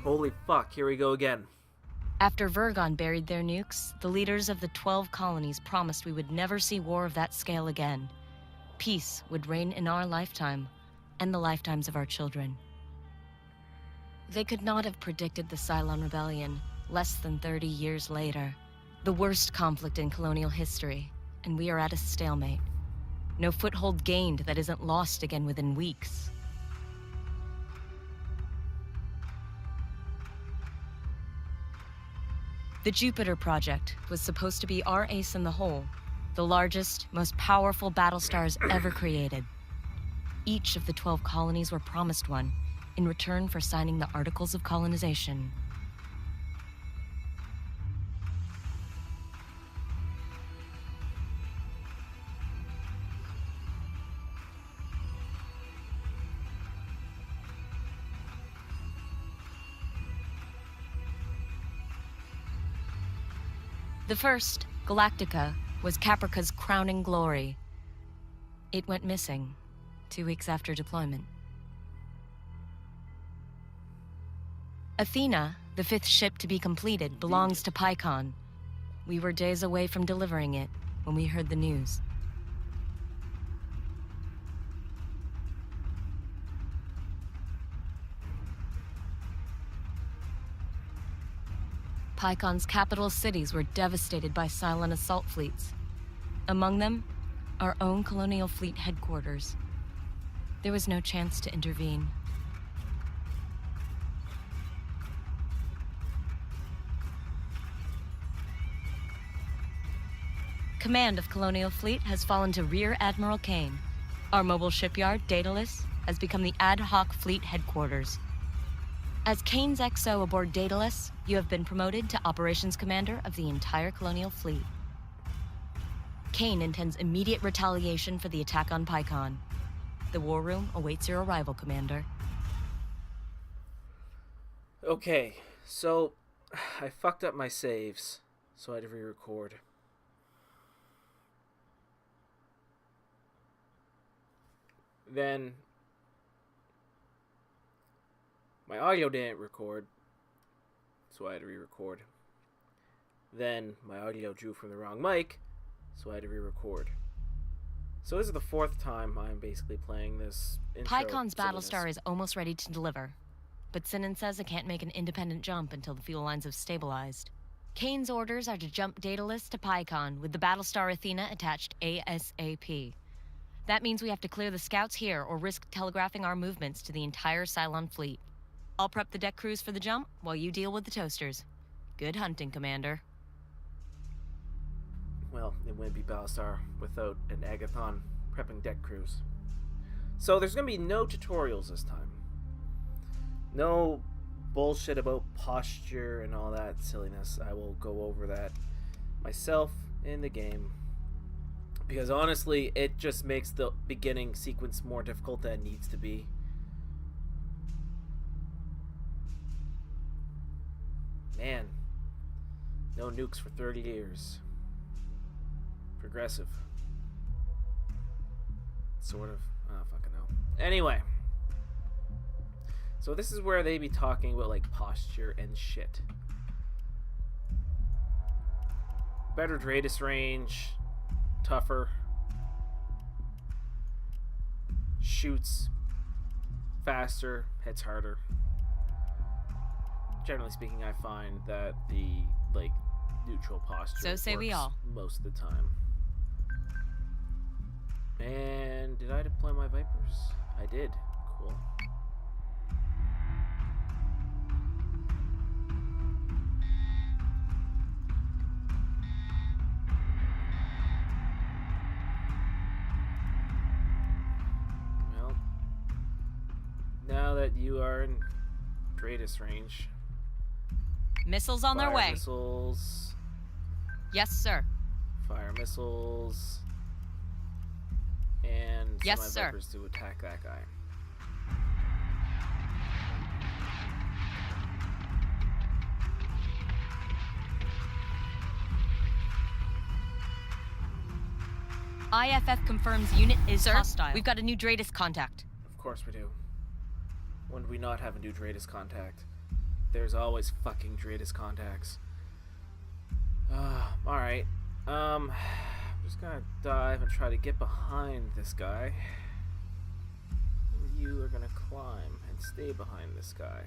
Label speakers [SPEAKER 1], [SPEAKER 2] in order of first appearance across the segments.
[SPEAKER 1] Holy fuck, here we go again.
[SPEAKER 2] After Vergon buried their nukes, the leaders of the 12 colonies promised we would never see war of that scale again. Peace would reign in our lifetime, and the lifetimes of our children. They could not have predicted the Cylon Rebellion less than 30 years later. The worst conflict in colonial history, and we are at a stalemate. No foothold gained that isn't lost again within weeks. The Jupiter Project was supposed to be our ace in the hole, the largest, most powerful Battlestars ever created. Each of the 12 colonies were promised one, in return for signing the Articles of Colonization. The first, Galactica, was Caprica's crowning glory. It went missing 2 weeks after deployment. Athena, the 5th ship to be completed, belongs to Pycon. We were days away from delivering it when we heard the news. Pycon's capital cities were devastated by Cylon assault fleets. Among them, our own colonial fleet headquarters. There was no chance to intervene. Command of Colonial Fleet has fallen to Rear Admiral Kane. Our mobile shipyard, Daedalus, has become the ad hoc fleet headquarters. As Kane's XO aboard Daedalus, you have been promoted to Operations Commander of the entire Colonial Fleet. Kane intends immediate retaliation for the attack on Pycon. The War Room awaits your arrival, Commander.
[SPEAKER 1] Okay, so I fucked up my saves, so I had to re-record. Then my audio didn't record, so I had to re-record. Then my audio drew from the wrong mic, so I had to re-record. So this is the 4th time I'm basically playing this intro.
[SPEAKER 2] Pycon's Battlestar is almost ready to deliver, but Sinan says it can't make an independent jump until the fuel lines have stabilized. Kane's orders are to jump Daedalus to Pycon with the Battlestar Athena attached ASAP. That means we have to clear the scouts here or risk telegraphing our movements to the entire Cylon fleet. I'll prep the deck crews for the jump while you deal with the toasters. Good hunting, Commander.
[SPEAKER 1] Well, it wouldn't be Battlestar without an Agathon prepping deck crews. So there's going to be no tutorials this time. No bullshit about posture and all that silliness. I will go over that myself in the game. Because honestly, it just makes the beginning sequence more difficult than it needs to be. Man, no nukes for 30 years. Progressive. Sort of. I don't fucking know. Anyway. So this is where they be talking about like posture and shit. Better radius range. Tougher. Shoots faster. Hits harder. Generally speaking, I find that the like neutral posture
[SPEAKER 2] So say
[SPEAKER 1] works
[SPEAKER 2] we all.
[SPEAKER 1] most of the time. And did I deploy my Vipers? I did. Cool. Well, now that you are in radius range.
[SPEAKER 2] Missiles on their way.
[SPEAKER 1] Missiles.
[SPEAKER 2] Yes, sir.
[SPEAKER 1] Fire missiles. And
[SPEAKER 2] Yes,
[SPEAKER 1] send my
[SPEAKER 2] sir.
[SPEAKER 1] Vipers to attack that guy.
[SPEAKER 2] IFF confirms unit is
[SPEAKER 3] Sir,
[SPEAKER 2] hostile. We've got a new Dratus contact.
[SPEAKER 1] Of course we do. When do we not have a new Dratus contact? there's always fucking Dreatus contacts. Alright. I'm just gonna dive and try to get behind this guy. You are gonna climb and stay behind this guy.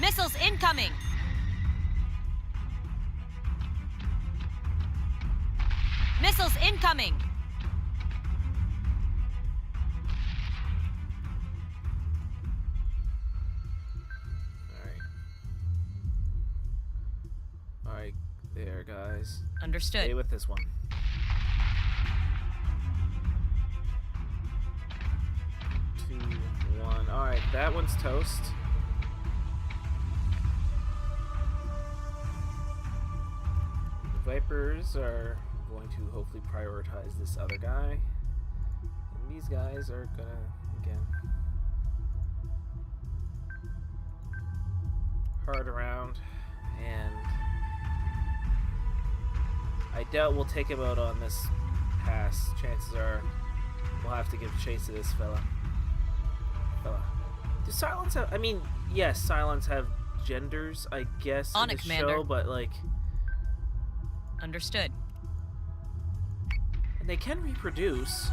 [SPEAKER 2] Missiles incoming! Missiles incoming!
[SPEAKER 1] Alright, there, guys.
[SPEAKER 2] Understood.
[SPEAKER 1] Stay with this one. 2, 1. Alright, that one's toast. The Vipers are going to hopefully prioritize this other guy. And these guys are gonna, again, hard around. And I doubt we'll take him out on this pass. Chances are we'll have to give chase to this fella. Do Cylons have... I mean, yes, Cylons have genders, I guess,
[SPEAKER 2] On
[SPEAKER 1] in
[SPEAKER 2] it,
[SPEAKER 1] the
[SPEAKER 2] Commander.
[SPEAKER 1] show, but, like...
[SPEAKER 2] Understood.
[SPEAKER 1] And they can reproduce.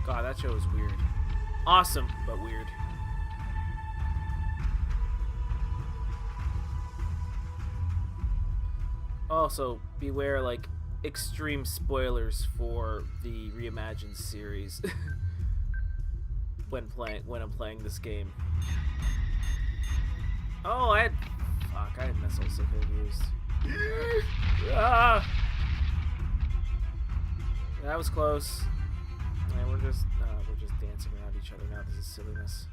[SPEAKER 1] God, that show is weird. Awesome, but weird. Also, beware, like, extreme spoilers for the reimagined series when I'm playing this game. Oh, I had missiles I could have used. That was close. Yeah, we're just dancing around each other now. This is silliness.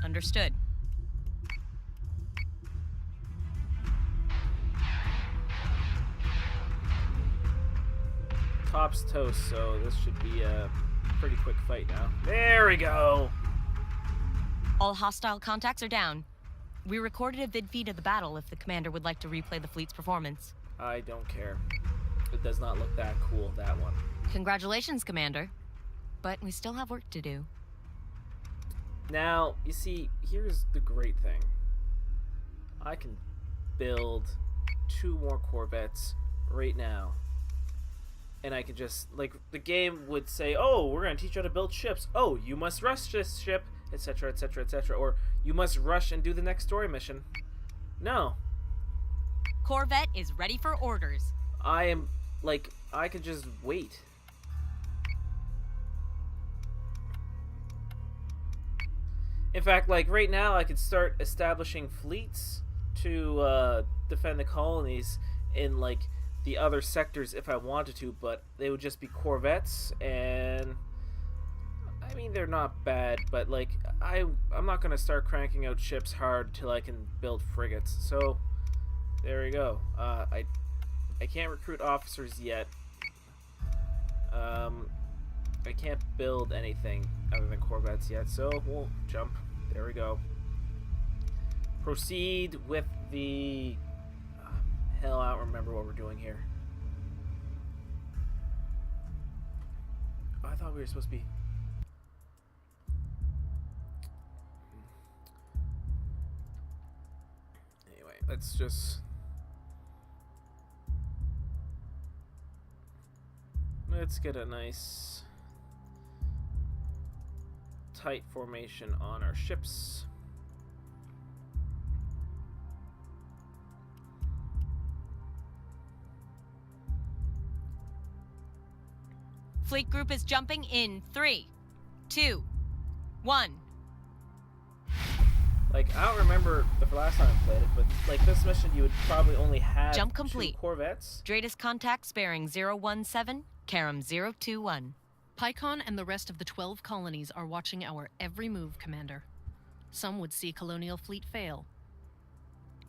[SPEAKER 2] Understood.
[SPEAKER 1] Top's toast, so this should be a pretty quick fight now. There we go!
[SPEAKER 2] All hostile contacts are down. We recorded a vid feed of the battle if the commander would like to replay the fleet's performance.
[SPEAKER 1] I don't care. It does not look that cool, that one.
[SPEAKER 2] Congratulations, Commander. But we still have work to do.
[SPEAKER 1] Now, you see, here's the great thing. I can build 2 more Corvettes right now. And I could just, like, the game would say, oh, we're going to teach you how to build ships. Oh, you must rush this ship, etc., etc., etc. Or, you must rush and do the next story mission. No.
[SPEAKER 2] Corvette is ready for orders.
[SPEAKER 1] I am, like, I could just wait. In fact, like, right now I could start establishing fleets to defend the colonies in, like, the other sectors if I wanted to, but they would just be Corvettes, and I mean, they're not bad, but, like, I'm not going to start cranking out ships hard till I can build frigates. So there you go. I can't recruit officers yet. I can't build anything other than Corvettes yet, so we'll jump. There we go. Proceed with the... hell, I don't remember what we're doing here. Oh, I thought we were supposed to be... Anyway, let's just... Let's get a nice tight formation on our ships.
[SPEAKER 2] Fleet group is jumping in 3, 2, 1.
[SPEAKER 1] Like, I don't remember the last time I played it, but like this mission you would probably only have
[SPEAKER 2] Jump complete.
[SPEAKER 1] 2 Corvettes.
[SPEAKER 2] Dratus contacts bearing 017, Karam 021.
[SPEAKER 3] Pycon and the rest of the 12 colonies are watching our every move, Commander. Some would see colonial fleet fail.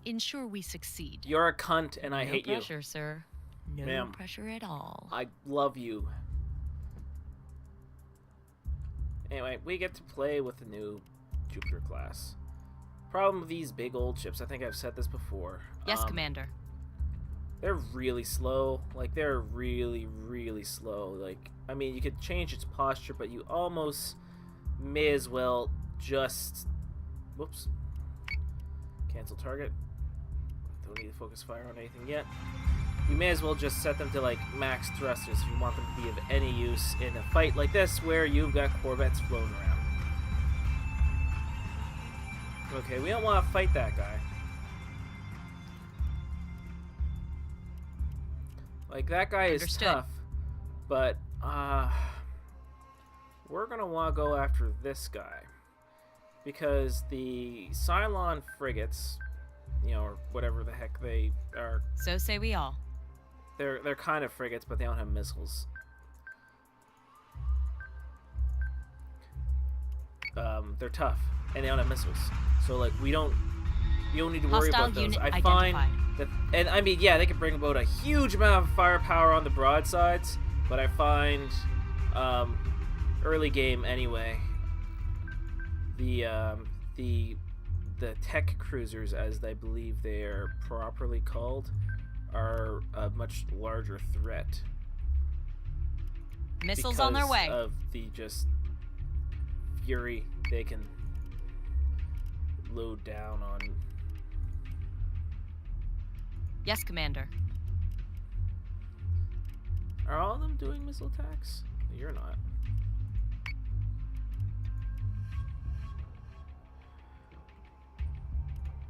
[SPEAKER 3] Ensure we succeed.
[SPEAKER 1] You're a cunt and I
[SPEAKER 2] No
[SPEAKER 1] hate you.
[SPEAKER 2] pressure, sir. No
[SPEAKER 1] Ma'am.
[SPEAKER 2] pressure at all.
[SPEAKER 1] I love you. Anyway, we get to play with the new Jupiter class. Problem with these big old ships, I think I've said this before.
[SPEAKER 2] Yes, Commander.
[SPEAKER 1] they're really slow. Like, they're really, really slow. Like, I mean, you could change its posture, but you almost may as well just... Whoops. Cancel target. Don't need to focus fire on anything yet. You may as well just set them to, like, max thrusters if you want them to be of any use in a fight like this where you've got Corvettes floating around. Okay, we don't want to fight that guy. Like, that guy is
[SPEAKER 2] Understood.
[SPEAKER 1] tough, but we're gonna want to go after this guy because the Cylon frigates, you know, or whatever the heck they are,
[SPEAKER 2] So say we all.
[SPEAKER 1] they're kind of frigates, but they don't have missiles. They're tough and they don't have missiles, so like you don't need to worry
[SPEAKER 2] Hostile
[SPEAKER 1] about those.
[SPEAKER 2] unit
[SPEAKER 1] I find
[SPEAKER 2] identified.
[SPEAKER 1] that, and I mean, yeah, they can bring about a huge amount of firepower on the broadsides, but I find early game anyway, the tech cruisers, as I believe they are properly called, are a much larger threat.
[SPEAKER 2] Missiles on their way.
[SPEAKER 1] Of the just fury they can load down on.
[SPEAKER 2] Yes, Commander.
[SPEAKER 1] Are all of them doing missile attacks? You're not.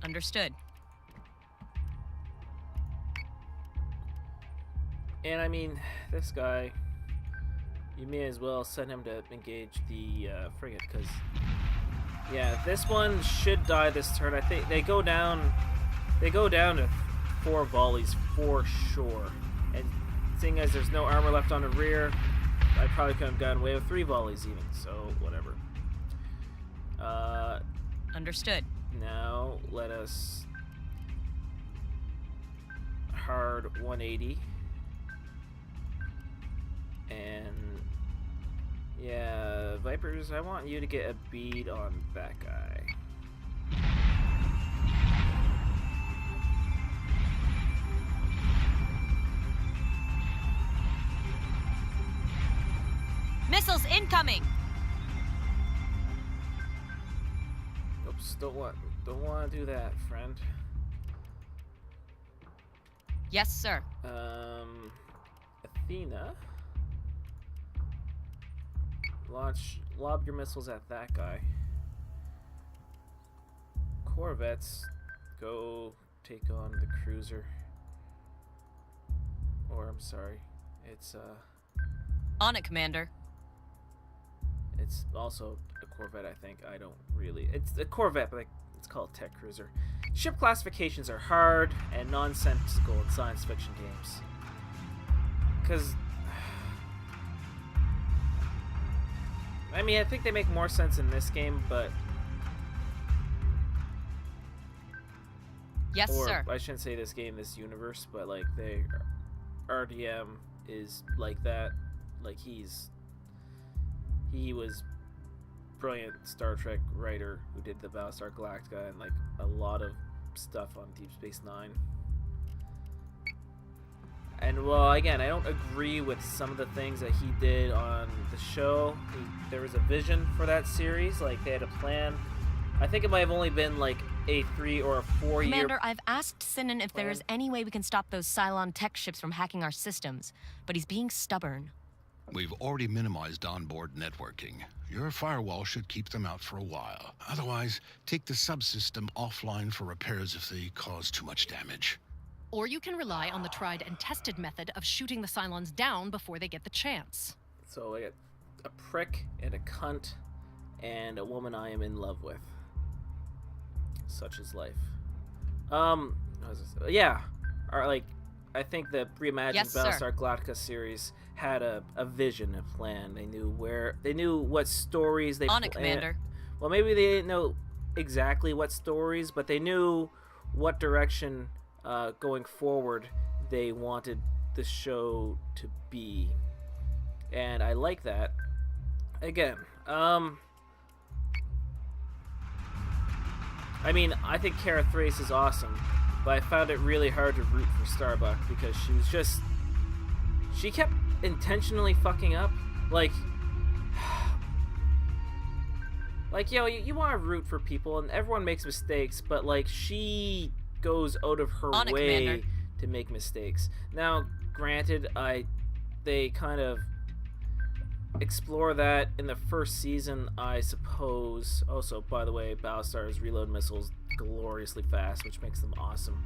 [SPEAKER 2] Understood.
[SPEAKER 1] And I mean, this guy, you may as well send him to engage the frigate, because yeah, this one should die this turn. I think they go down to 4 volleys for sure. And seeing as there's no armor left on the rear, I probably could have gotten away with 3 volleys even. So whatever.
[SPEAKER 2] Understood.
[SPEAKER 1] Now let us hard 180. And yeah, Vipers, I want you to get a bead on that guy.
[SPEAKER 2] Missiles incoming.
[SPEAKER 1] Oops, don't want to do that, friend.
[SPEAKER 2] Yes, sir.
[SPEAKER 1] Athena, lob your missiles at that guy. Corvettes, go take on the cruiser. Or I'm sorry, it's
[SPEAKER 2] On it, Commander.
[SPEAKER 1] it's also a Corvette, I think. I don't really... It's a Corvette, but it's called a tech cruiser. Ship classifications are hard and nonsensical in science fiction games. Because... I mean, I think they make more sense in this game, but...
[SPEAKER 2] Yes,
[SPEAKER 1] or,
[SPEAKER 2] sir.
[SPEAKER 1] I shouldn't say this game, this universe, but, like, RDM is like that. Like, he was brilliant Star Trek writer who did the Battlestar Galactica and like a lot of stuff on Deep Space Nine. And well, again, I don't agree with some of the things that he did on the show. There was a vision for that series, like they had a plan. I think it might have only been like a 3 or a 4 year.
[SPEAKER 2] Commander, I've asked Sinan if there is any way we can stop those Cylon tech ships from hacking our systems, but he's being stubborn.
[SPEAKER 4] We've already minimized onboard networking. Your firewall should keep them out for a while. Otherwise, take the subsystem offline for repairs if they cause too much damage.
[SPEAKER 3] Or you can rely on the tried and tested method of shooting the Cylons down before they get the chance.
[SPEAKER 1] So I got a prick and a cunt and a woman I am in love with. Such is life. Yeah, like I think the reimagined
[SPEAKER 2] Yes, sir.
[SPEAKER 1] Battlestar Galactica series had a vision, a plan. They knew what stories they
[SPEAKER 2] On it, Commander.
[SPEAKER 1] Well, maybe they didn't know exactly what stories, but they knew what direction going forward they wanted the show to be, and I like that. Again, I mean, I think Kara Thrace is awesome, but I found it really hard to root for Starbuck because she kept intentionally fucking up. Like, you want to root for people, and everyone makes mistakes, but, like, she goes out of her
[SPEAKER 2] On it,
[SPEAKER 1] way
[SPEAKER 2] Commander.
[SPEAKER 1] to make mistakes. Now, granted, they kind of explore that in the first season, I suppose. Also, by the way, Battlestar's reload missiles gloriously fast, which makes them awesome.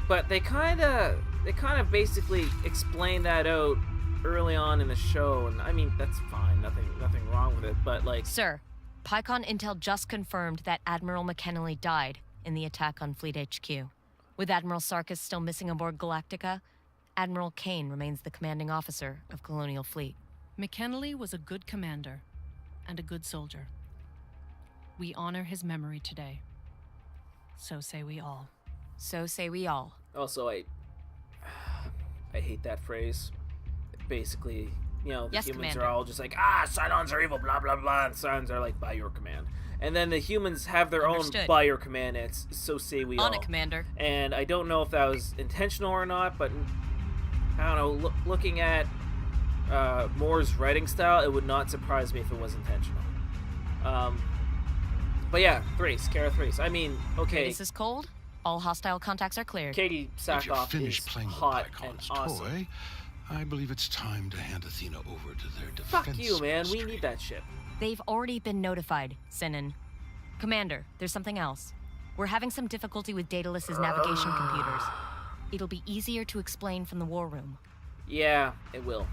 [SPEAKER 1] But they kind of basically explain that out early on in the show, and I mean that's fine, nothing wrong with it. But like,
[SPEAKER 2] Sir, PyCon Intel just confirmed that Admiral McKinley died in the attack on Fleet HQ. With Admiral Sarkis still missing aboard Galactica, Admiral Kane remains the commanding officer of Colonial Fleet.
[SPEAKER 3] McKinley was a good commander and a good soldier. We honor his memory today. So say we all.
[SPEAKER 2] So say we all.
[SPEAKER 1] also I hate that phrase. Basically, you know, the
[SPEAKER 2] Yes,
[SPEAKER 1] humans
[SPEAKER 2] Commander.
[SPEAKER 1] are all just like, Cylons are evil, blah blah blah, and Cylons are like, by your command. And then the humans have their
[SPEAKER 2] Understood.
[SPEAKER 1] own by your command, and it's so say we all.
[SPEAKER 2] On it, Commander.
[SPEAKER 1] And I don't know if that was intentional or not, but I don't know. Looking at Moore's writing style, it would not surprise me if it was intentional. But yeah, Thrace, Kara Thrace. I mean, okay,
[SPEAKER 2] This is cold. All hostile contacts are cleared.
[SPEAKER 1] Katie
[SPEAKER 4] If you're
[SPEAKER 1] Sackhoff
[SPEAKER 4] finished
[SPEAKER 1] is
[SPEAKER 4] playing with
[SPEAKER 1] hot and
[SPEAKER 4] Pycon's
[SPEAKER 1] awesome.
[SPEAKER 4] toy, I believe it's time to hand Athena over to their defense
[SPEAKER 1] Fuck you, man. We
[SPEAKER 4] ministry.
[SPEAKER 1] need that ship.
[SPEAKER 2] They've already been notified, Sinan. Commander, there's something else. We're having some difficulty with Daedalus's navigation computers. It'll be easier to explain from the war room.
[SPEAKER 1] Yeah, it will.